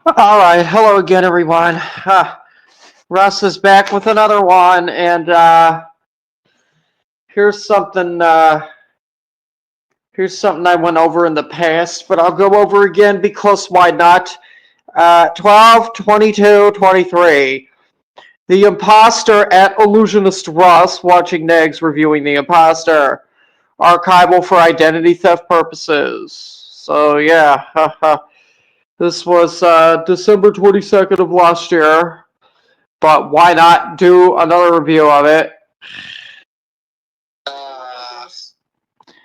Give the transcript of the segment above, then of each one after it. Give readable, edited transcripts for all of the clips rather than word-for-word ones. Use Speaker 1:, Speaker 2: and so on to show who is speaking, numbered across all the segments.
Speaker 1: All right, hello again, everyone. Russ is back with another one, and here's something. Here's something I went over in the past, but I'll go over again because why not? 12, 22, 23. The Imposter at Illusionist Russ watching Negz reviewing The Imposter. Archival for identity theft purposes. So, yeah. This was December 22nd of last year. But why not do another review of it?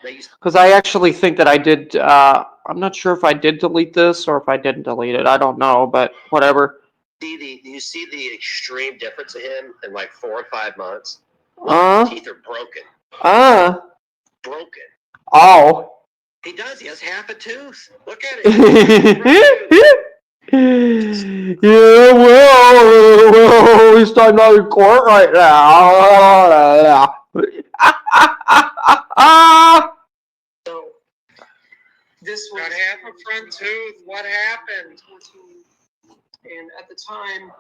Speaker 1: Because I actually think that I did. I'm not sure if I did delete this or if I didn't delete it. I don't know, but whatever.
Speaker 2: You see the extreme difference of him in like 4 or 5 months?
Speaker 1: His
Speaker 2: teeth are broken. Broken.
Speaker 1: Oh.
Speaker 2: He does. He has half a tooth. Look at it.
Speaker 1: Yeah, well, at least I'm not in court right now.
Speaker 3: So, this was got half a front tooth. What happened? And at the time,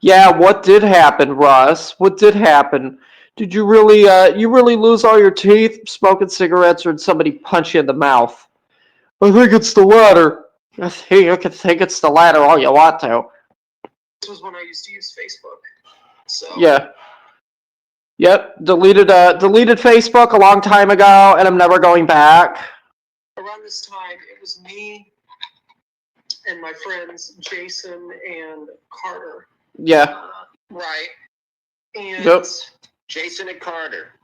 Speaker 1: yeah, what did happen, Russ? What did happen? Did you really lose all your teeth smoking cigarettes, or did somebody punch you in the mouth? I think it's the latter. You can think it's the latter all you want to.
Speaker 3: This was when I used to use Facebook. So
Speaker 1: yeah. Yep, deleted Facebook a long time ago, and I'm never going back.
Speaker 3: Around this time, it was me and my friends Jason and Carter.
Speaker 1: Yeah.
Speaker 3: Right. And
Speaker 1: yep.
Speaker 2: Jason and Carter.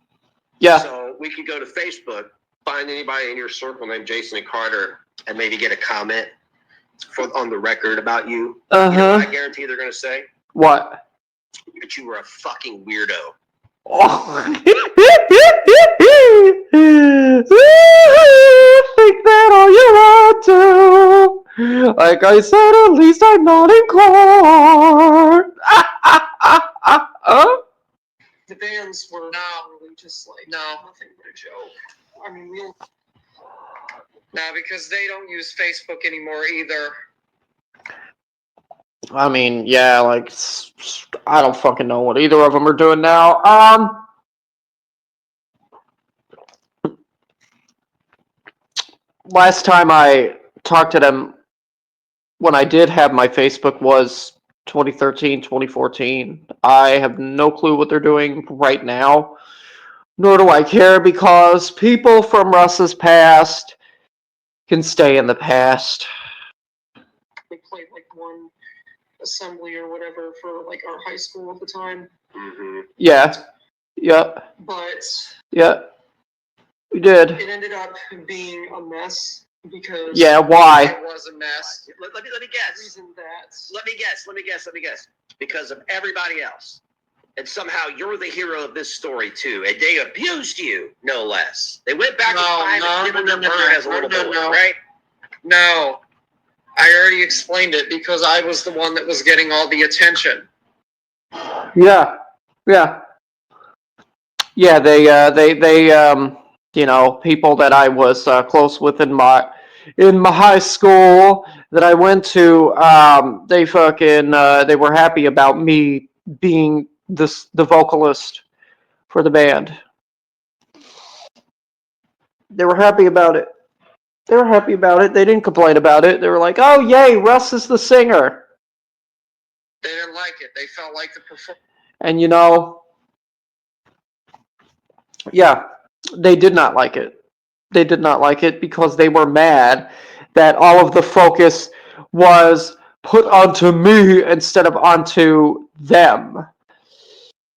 Speaker 1: Yeah.
Speaker 2: So we could go to Facebook, find anybody in your circle named Jason and Carter, and maybe get a comment on the record about you. You know what I guarantee they're going to say?
Speaker 1: What?
Speaker 2: That you were a fucking weirdo.
Speaker 1: Oh. Think that all you want to. Like I said, at least I'm not in court.
Speaker 3: The bands were really just like nothing but a joke. I mean, because they don't use Facebook anymore either.
Speaker 1: I mean, yeah, like I don't fucking know what either of them are doing now. Last time I talked to them when I did have my Facebook was 2013, 2014. I have no clue what they're doing right now, nor do I care because people from Russ's past can stay in the past.
Speaker 3: They played like one assembly or whatever for like our high school at the time.
Speaker 2: Mm-hmm.
Speaker 1: Yeah. Yep.
Speaker 3: But
Speaker 1: yep. We did.
Speaker 3: It ended up being a mess because
Speaker 1: why?
Speaker 3: It was a mess.
Speaker 2: Let me guess. Let me guess. Because of everybody else. And somehow you're the hero of this story too. And they abused you, no less. They went back in time and did your bird as a little boy, right?
Speaker 3: No. I already explained it because I was the one that was getting all the attention.
Speaker 1: Yeah. They you know, people that I was close with in my high school that I went to, they were happy about me being the vocalist for the band. They were happy about it. They didn't complain about it. They were like, "Oh, yay, Russ is the singer."
Speaker 3: They didn't like it. They felt like the performance.
Speaker 1: And you know, yeah, they did not like it. They did not like it because they were mad that all of the focus was put onto me instead of onto them.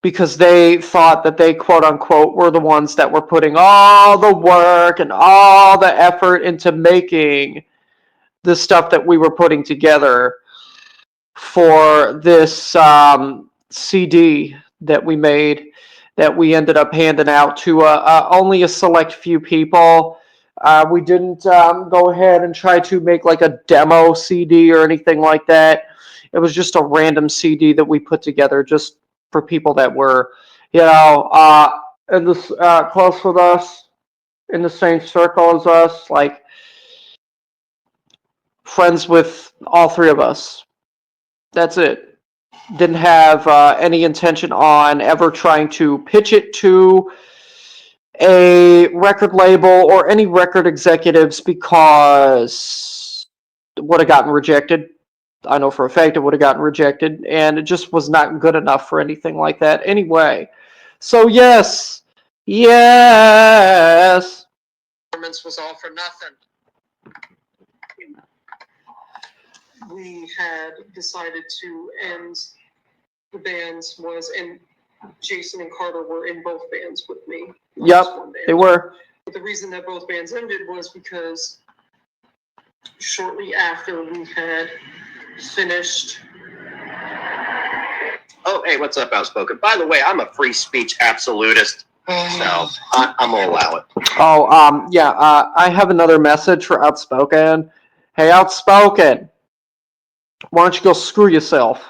Speaker 1: Because they thought that they, quote unquote, were the ones that were putting all the work and all the effort into making the stuff that we were putting together for this CD that we made, that we ended up handing out to only a select few people. We didn't go ahead and try to make like a demo CD or anything like that. It was just a random CD that we put together just for people that were, you know, in this close with us, in the same circle as us. Like, friends with all three of us. That's it. Didn't have any intention on ever trying to pitch it to a record label or any record executives because it would have gotten rejected. I know for a fact it would have gotten rejected, and it just was not good enough for anything like that anyway. So yes, yes.
Speaker 3: Performance was all for nothing. We had decided to end the bands and Jason and Carter were in both bands with me.
Speaker 1: Yep, they were.
Speaker 3: But the reason that both bands ended was because shortly after we had finished.
Speaker 2: Oh, hey, what's up, Outspoken? By the way, I'm a free speech absolutist, so I'm gonna allow it.
Speaker 1: Oh, yeah. I have another message for Outspoken. Hey, Outspoken, why don't you go screw yourself?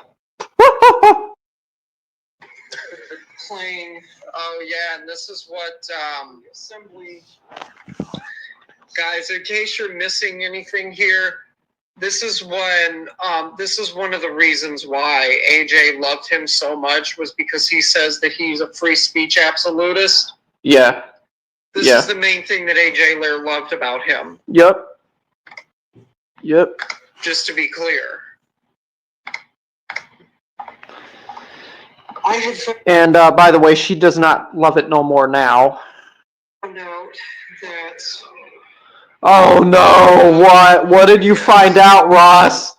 Speaker 3: Playing. Oh yeah, and this is what assembly. Guys, in case you're missing anything here, this is when this is one of the reasons why AJ loved him so much, was because he says that he's a free speech absolutist.
Speaker 1: Yeah.
Speaker 3: This is the main thing that AJ Lair loved about him.
Speaker 1: Yep. Yep.
Speaker 3: Just to be clear.
Speaker 1: And by the way, she does not love it no more now.
Speaker 3: Found out that.
Speaker 1: Oh no! What? What did you find out, Ross?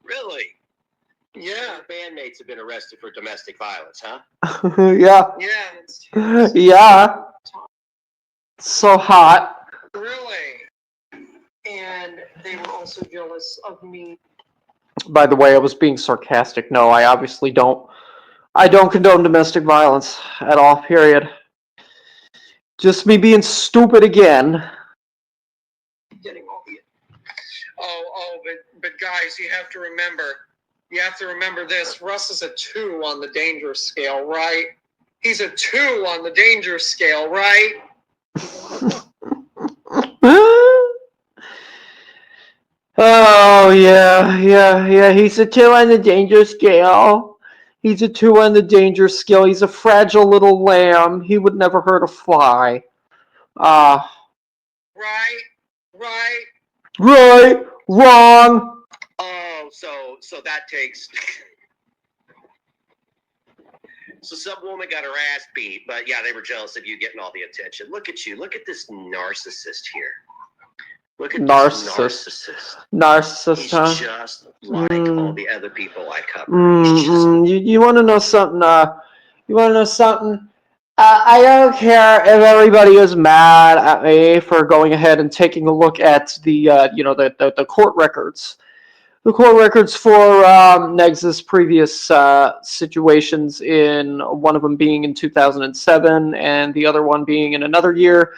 Speaker 2: Really?
Speaker 3: Yeah.
Speaker 2: Bandmates have been arrested for domestic violence, huh?
Speaker 1: Yeah.
Speaker 3: Yeah.
Speaker 1: Yeah. So hot.
Speaker 3: Really? And they were also jealous of me.
Speaker 1: By the way, I was being sarcastic. No, I obviously don't. I don't condone domestic violence at all, period. Just me being stupid again.
Speaker 3: Getting all the. But guys, you have to remember this. Russ is a 2 on the danger scale, right? He's a 2 on the danger scale, right?
Speaker 1: Oh, yeah. He's a 2 on the danger scale. He's a 2 on the danger scale. He's a fragile little lamb. He would never hurt a fly. Right, wrong.
Speaker 2: Oh, so that takes. So some woman got her ass beat, but yeah, they were jealous of you getting all the attention. Look at you. Look at this narcissist here. Look at this narcissist. He's
Speaker 1: Huh?
Speaker 2: just like all the other people I cover.
Speaker 1: You want to know something? You want to know something? I don't care if everybody is mad at me for going ahead and taking a look at the the court records. The court records for Negz's previous situations, in one of them being in 2007 and the other one being in another year.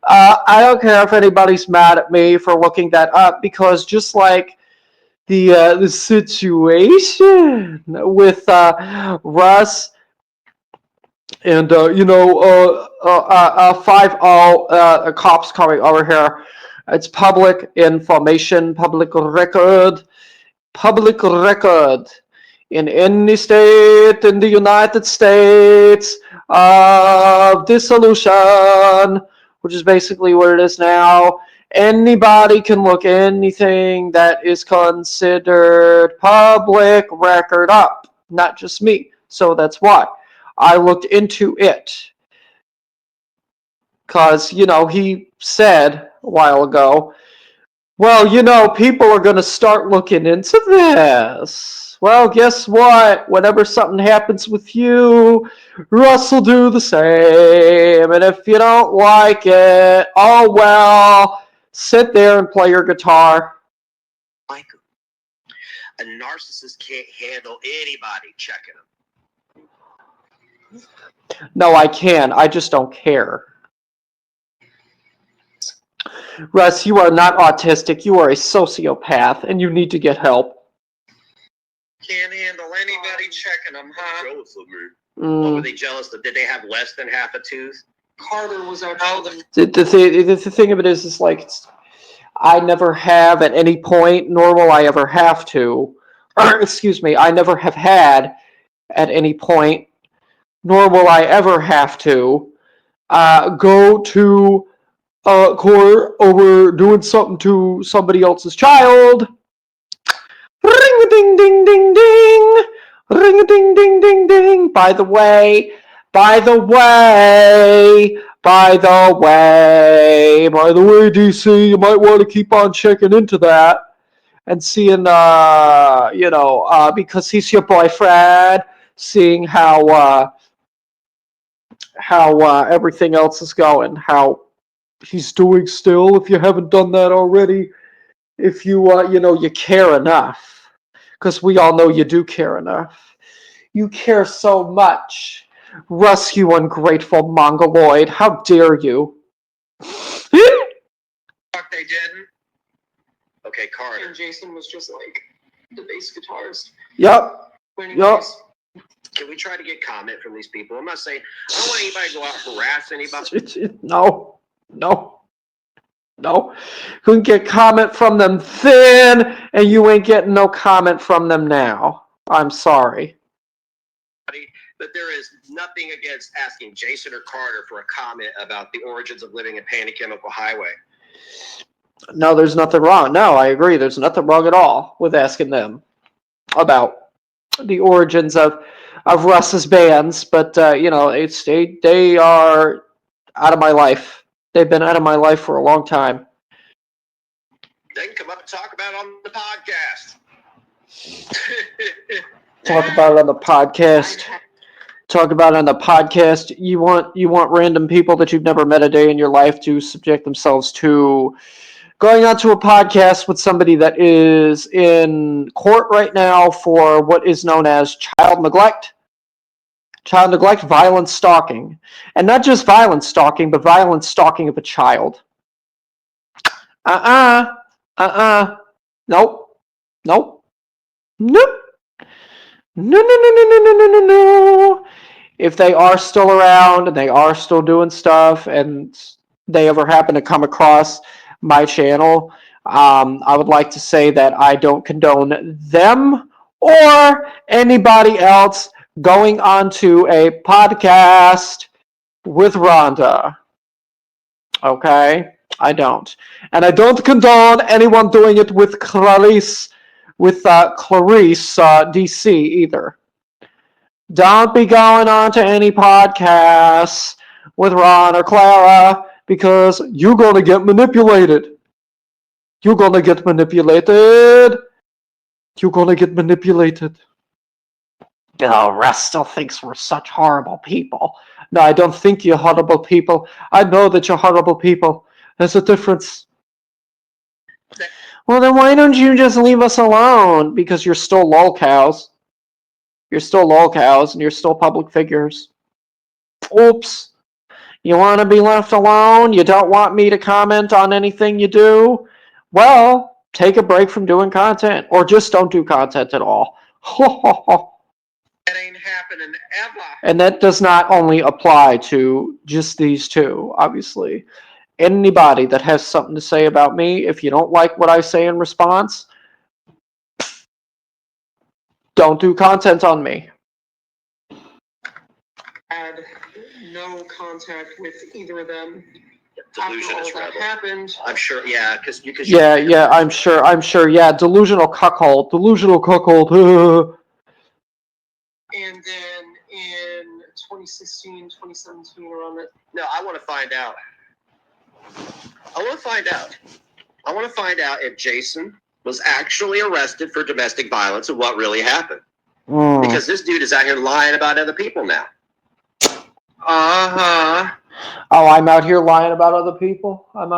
Speaker 1: I don't care if anybody's mad at me for looking that up, because just like the situation with Russ and 5-0 cops coming over here. It's public information, public record in any state in the United States of dissolution, which is basically what it is now. Anybody can look anything that is considered public record up, not just me. So that's why I looked into it. Because, he said a while ago, well, people are going to start looking into this. Well, guess what? Whenever something happens with you, Russ will do the same. And if you don't like it, oh well, sit there and play your guitar.
Speaker 2: Michael, a narcissist can't handle anybody checking him.
Speaker 1: No, I can. I just don't care. Russ, you are not autistic. You are a sociopath, and you need to get help.
Speaker 3: Can't handle anybody checking them, huh?
Speaker 2: Jealous of me. What were they jealous of? Did they have less than half a tooth?
Speaker 3: Carter was actually
Speaker 1: the thing of it is like, I never have at any point, nor will I ever have to, or excuse me, I never have had at any point, nor will I ever have to go to court over doing something to somebody else's child. Ring a ding ding ding ding. Ring a ding ding ding ding. By the way, DC, you might want to keep on checking into that and seeing, because he's your boyfriend, seeing how everything else is going, how he's doing still. If you haven't done that already, if you care enough, because we all know you do care enough. You care so much. Russ, you ungrateful mongoloid. How dare you?
Speaker 3: Fuck, they didn't.
Speaker 2: Okay, Carter.
Speaker 3: And Jason was just like the bass guitarist.
Speaker 1: Yep.
Speaker 3: Yep.
Speaker 2: Can we try to get comment from these people? I'm not saying I don't want anybody to go out and harass anybody.
Speaker 1: No. Couldn't get comment from them then, and you ain't getting no comment from them now. I'm sorry.
Speaker 2: But there is nothing against asking Jason or Carter for a comment about the origins of living in Panic Chemical Highway.
Speaker 1: No, there's nothing wrong. No, I agree. There's nothing wrong at all with asking them about the origins of Russ's bands, but they are out of my life. They've been out of my life for a long time.
Speaker 2: They can come up and talk about it on the podcast.
Speaker 1: Talk about it on the podcast. You want random people that you've never met a day in your life to subject themselves to going onto a podcast with somebody that is in court right now for what is known as child neglect, violent stalking, and not just violent stalking, but violent stalking of a child. Nope. No. If they are still around and they are still doing stuff and they ever happen to come across my channel, I would like to say that I don't condone them or anybody else going onto a podcast with Rhonda. Okay? I don't. And I don't condone anyone doing it with Clarice, DC either. Don't be going on to any podcasts with Ron or Clara because you're going to get manipulated. Oh, Russ still thinks we're such horrible people. No, I don't think you're horrible people. I know that you're horrible people. There's a difference. Well, then why don't you just leave us alone? Because you're still lolcows. You're still lolcows and you're still public figures. Oops. You want to be left alone? You don't want me to comment on anything you do? Well, take a break from doing content. Or just don't do content at all.
Speaker 3: That ain't happening ever.
Speaker 1: And that does not only apply to just these two, obviously. Anybody that has something to say about me, if you don't like what I say in response, don't do content on me.
Speaker 3: Had no contact with either of them.
Speaker 2: Delusion is
Speaker 3: that happened.
Speaker 2: I'm sure, yeah, because
Speaker 1: I'm sure, yeah, delusional cuckold.
Speaker 3: And then in 2016, 2017, around that.
Speaker 2: No, I want to find out. I want to find out if Jason was actually arrested for domestic violence and what really happened. Because this dude is out here lying about other people now.
Speaker 3: Uh-huh.
Speaker 1: Oh, I'm out here lying about other people? You're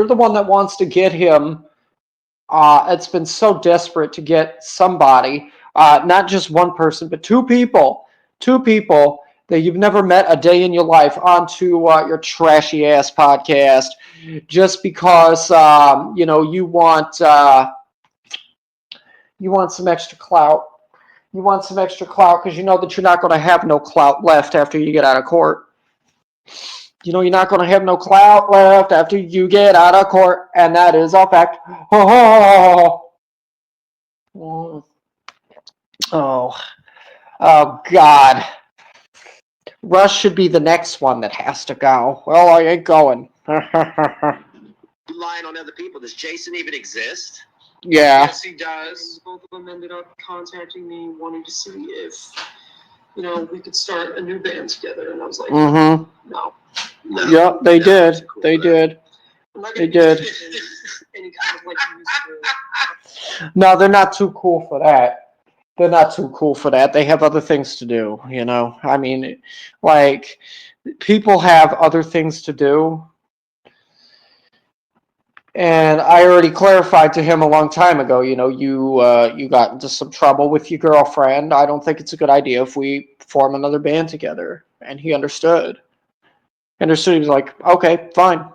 Speaker 1: the one that wants to get him. It's been so desperate to get somebody, not just one person, but two people that you've never met a day in your life onto your trashy ass podcast, just because you want some extra clout. You want some extra clout because you know that you're not going to have no clout left after you get out of court. You know, you're not going to have no clout left after you get out of court, and that is a fact. Oh, oh, oh, God. Russ should be the next one that has to go. Well, I ain't going.
Speaker 2: Lying on other people. Does Jason even exist?
Speaker 1: Yeah.
Speaker 3: Yes, he does.
Speaker 4: Both of them ended up contacting me, wanting to see if, we could start a new band together. And I was like,
Speaker 1: Mm-hmm.
Speaker 4: no.
Speaker 1: Yep, they did. They did.
Speaker 4: I'm not
Speaker 1: They
Speaker 4: gonna be
Speaker 1: did.
Speaker 4: in any kind of like musical.
Speaker 1: No, they're not too cool for that. They're not too cool for that. They have other things to do, you know? I mean, like, people have other things to do. And I already clarified to him a long time ago, you know, you got into some trouble with your girlfriend. I don't think it's a good idea if we form another band together. And he understood. He understood. He was like, okay, fine.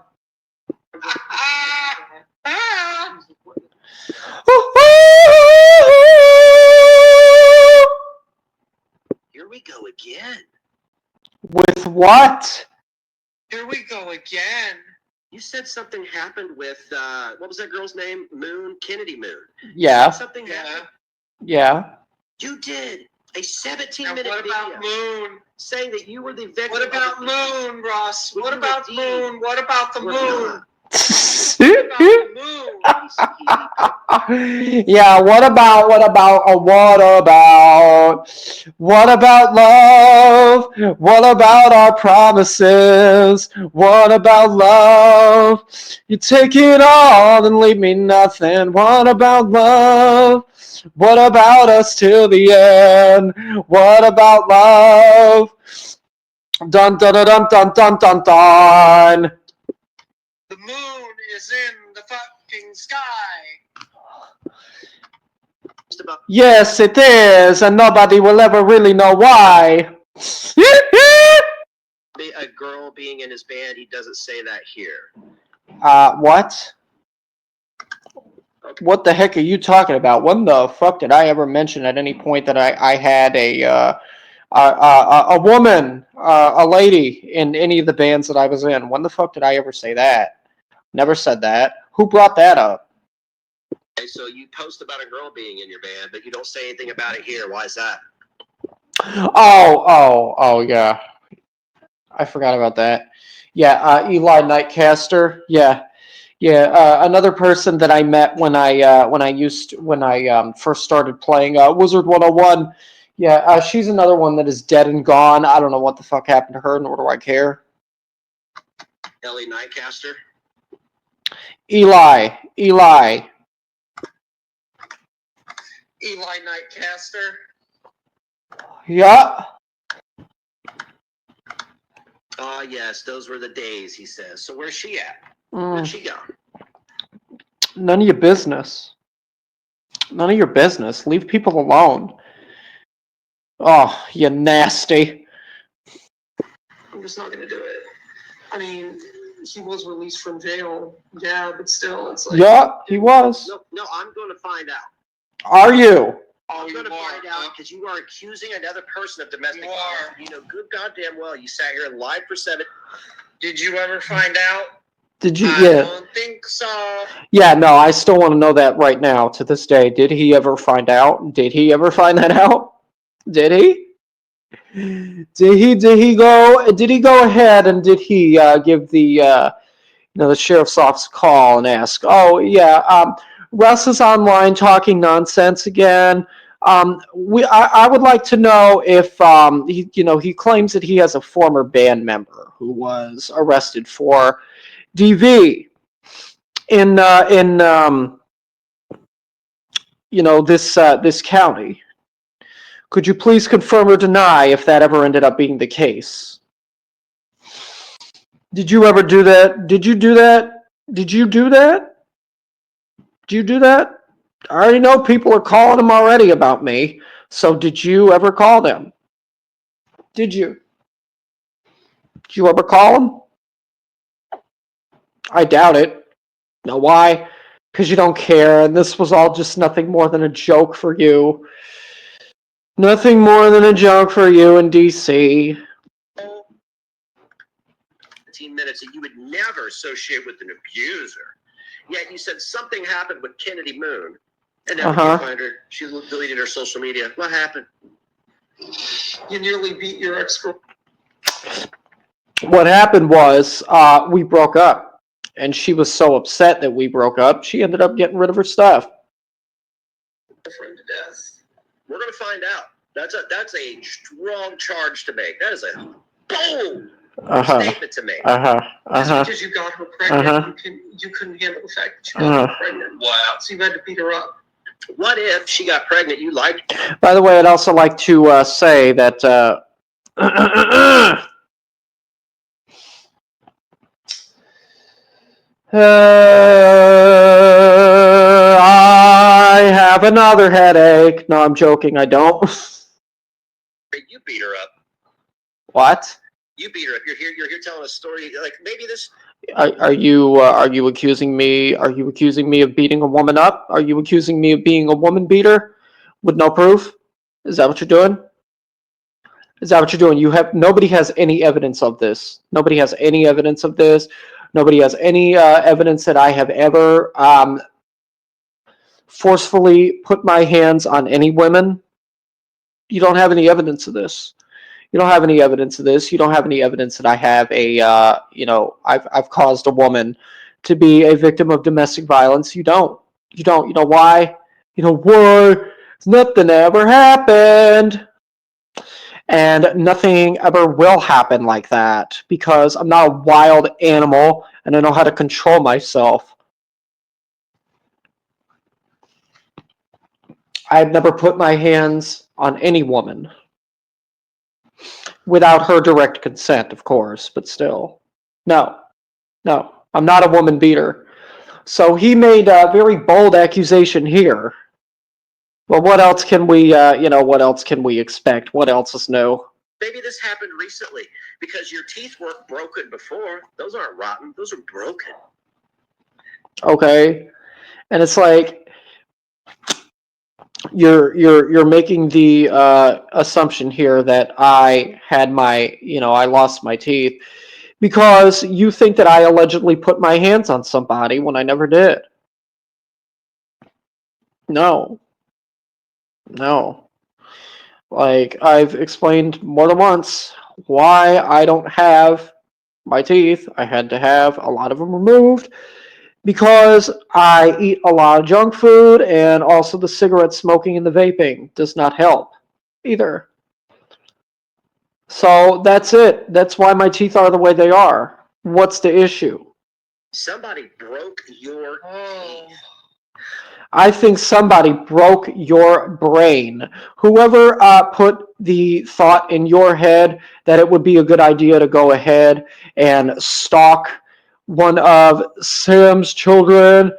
Speaker 2: Here we go again.
Speaker 1: With what?
Speaker 3: Here we go again.
Speaker 2: You said something happened with, what was that girl's name? Moon? Kennedy Moon.
Speaker 1: Yeah.
Speaker 2: Something happened.
Speaker 1: Yeah.
Speaker 2: You did a 17-minute
Speaker 3: What about
Speaker 2: video
Speaker 3: Moon?
Speaker 2: saying that you were the victim.
Speaker 3: What about Moon, Russ? What about Moon? What about the Moon?
Speaker 2: Moon?
Speaker 3: What about the Moon?
Speaker 1: Yeah, what about love? What about our promises? What about love? You take it all and leave me nothing. What about love? What about us till the end? What about love? Dun dun dun dun dun dun dun dun.
Speaker 3: The moon is in the fucking sky.
Speaker 1: Yes, it is, and nobody will ever really know why.
Speaker 2: A girl being in his band, he doesn't say that here.
Speaker 1: What?
Speaker 2: Okay.
Speaker 1: What the heck are you talking about? When the fuck did I ever mention at any point that I had a woman, a lady in any of the bands that I was in? When the fuck did I ever say that? Never said that. Who brought that up?
Speaker 2: Okay, so you post about a girl being in your band, but you don't say anything about it here. Why is that?
Speaker 1: Oh, yeah. I forgot about that. Yeah, Eli Nightcaster. Yeah. Another person that I met when I first started playing Wizard 101. Yeah, she's another one that is dead and gone. I don't know what the fuck happened to her, nor do I care.
Speaker 2: Ellie Nightcaster?
Speaker 1: Eli.
Speaker 3: Eli Nightcaster.
Speaker 1: Yeah.
Speaker 2: Ah, yes, those were the days, he says. So where's she at? Where's she gone?
Speaker 1: None of your business. None of your business. Leave people alone. Oh, you nasty.
Speaker 4: I'm just not gonna do it. I mean, he was released from jail, yeah, but still, it's like.
Speaker 1: Yeah, he was.
Speaker 2: No, I'm going to find out.
Speaker 1: Are you?
Speaker 2: I'm going to find out because you are accusing another person of domestic violence. You know good goddamn well you sat here and lied for 7.
Speaker 3: Did you ever find out?
Speaker 1: Did you?
Speaker 3: I
Speaker 1: Yeah.
Speaker 3: don't think so.
Speaker 1: Yeah, no, I still want to know that right now to this day. Did he ever find out? Did he ever find that out? Did he? Did he go ahead and did he give the the sheriff's office a call and ask, "Oh, yeah, Russ is online talking nonsense again. I would like to know if he claims that he has a former band member who was arrested for DV in this county. Could you please confirm or deny if that ever ended up being the case? Did you ever do that? Did you do that? Did you do that? Did you do that? I already know people are calling him already about me. So did you ever call them? Did you? Did you ever call them? I doubt it. Know why? Because you don't care, and this was all just nothing more than a joke for you. Nothing more than a joke for you in DC.
Speaker 2: 15 minutes that you would never associate with an abuser. Yet you said something happened with Kennedy Moon, and never could find her. She deleted her social media. What happened?
Speaker 4: You nearly beat your ex-girlfriend.
Speaker 1: What happened was we broke up, and she was so upset that we broke up, she ended up getting rid of her stuff.
Speaker 4: To death.
Speaker 2: We're going to find out. That's a strong charge to make. That is a bold statement to make.
Speaker 4: Just because you got her pregnant, you couldn't handle the fact that you got her pregnant. Wow. So you had to beat her up.
Speaker 2: What if she got pregnant? You liked her?
Speaker 1: By the way, I'd also like to say that I have another headache. No, I'm joking. I don't.
Speaker 2: You beat her up.
Speaker 1: What?
Speaker 2: You beat her up. You're here telling a story like maybe this.
Speaker 1: Are you accusing me? Are you accusing me of beating a woman up? Are you accusing me of being a woman beater with no proof? Is that what you're doing? Is that what you're doing? Nobody has any evidence of this. Nobody has any evidence of this. Nobody has any evidence that I have ever forcefully put my hands on any women. You don't have any evidence of this. You don't have any evidence of this. You don't have any evidence that I have I've caused a woman to be a victim of domestic violence. You don't. You don't. You know why? You know why? Nothing ever happened. And nothing ever will happen like that because I'm not a wild animal and I know how to control myself. I've never put my hands on any woman. Without her direct consent, of course, but still. No, I'm not a woman beater. So he made a very bold accusation here. Well, what else can we, what else can we expect? What else is new?
Speaker 2: Maybe this happened recently because your teeth weren't broken before. Those aren't rotten. Those are broken.
Speaker 1: Okay. And it's like, you're making the assumption here that I had I lost my teeth because you think that I allegedly put my hands on somebody when I never did. No. Like I've explained more than once why I don't have my teeth. I had to have a lot of them removed because I eat a lot of junk food, and also the cigarette smoking and the vaping does not help either. So that's it. That's why my teeth are the way they are. What's the issue?
Speaker 2: Somebody broke your teeth.
Speaker 1: I think somebody broke your brain. Whoever put the thought in your head that it would be a good idea to go ahead and stalk one of Sam's children,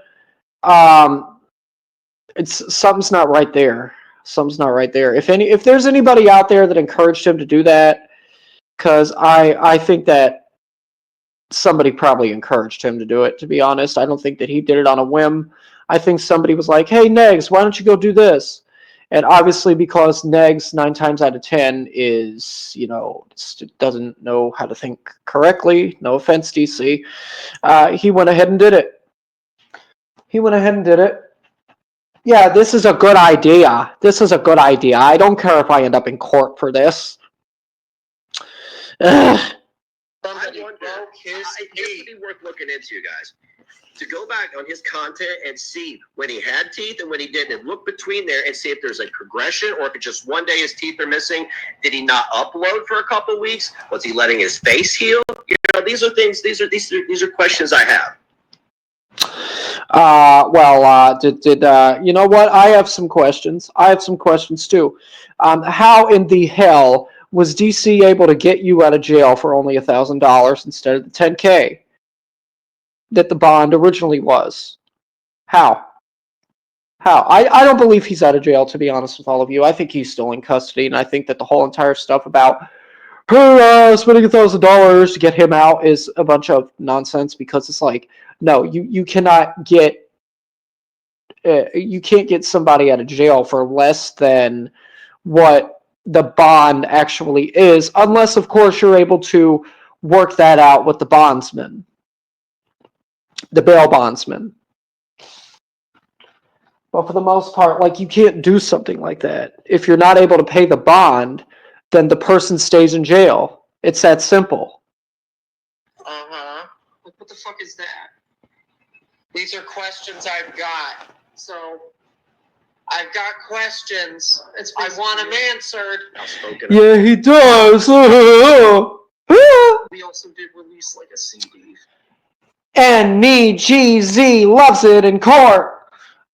Speaker 1: something's not right there. Something's not right there. If there's anybody out there that encouraged him to do that, because I think that somebody probably encouraged him to do it, to be honest. I don't think that he did it on a whim. I think somebody was like, hey, Negz, why don't you go do this? And obviously because Negz 9 times out of 10 is, doesn't know how to think correctly. No offense, DC. He went ahead and did it. Yeah, this is a good idea. I don't care if I end up in court for this. Ugh.
Speaker 2: It would be worth looking into, you guys. To go back on his content and see when he had teeth and when he didn't, and look between there and see if there's a progression or if it's just one day his teeth are missing. Did he not upload for a couple of weeks? Was he letting his face heal? These are things. These are questions I have. You know what? I have some questions. Too. How in the hell was DC able to get you out of jail for only $1,000 instead of the $10K that the bond originally was? How? I don't believe he's out of jail, to be honest with all of you. I think he's still in custody, and I think that the whole entire stuff about her spending $1,000 to get him out is a bunch of nonsense, because it's like, no, you cannot get you can't get somebody out of jail for less than what the bond actually is, unless of course you're able to
Speaker 1: work that out with the bondsman, the bail bondsman. But for the most part, like, you can't do something like that. If you're not able to pay the bond, then the person stays in jail. It's that simple.
Speaker 3: Uh-huh.
Speaker 4: Like, what the fuck is that?
Speaker 3: These are questions I've got.
Speaker 4: So
Speaker 3: I've got questions.
Speaker 4: it's
Speaker 3: I
Speaker 4: basically-
Speaker 3: want them answered.
Speaker 2: Outspoken.
Speaker 1: Yeah, he does.
Speaker 4: We also did release like a CD.
Speaker 1: And me, GZ, loves it in court.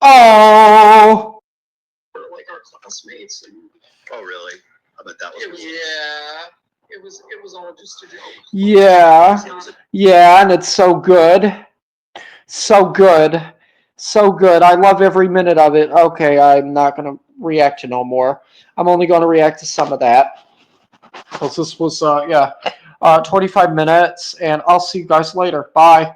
Speaker 1: Oh.
Speaker 4: For like our classmates, and
Speaker 2: Oh, really? I bet that was.
Speaker 4: It was-
Speaker 3: Yeah.
Speaker 4: it was all just a joke.
Speaker 1: Yeah.
Speaker 4: It's not-
Speaker 1: Yeah, and it's so good. So good. So good. I love every minute of it. Okay, I'm not going to react to no more. I'm only going to react to some of that. Because this was, 25 minutes, and I'll see you guys later. Bye.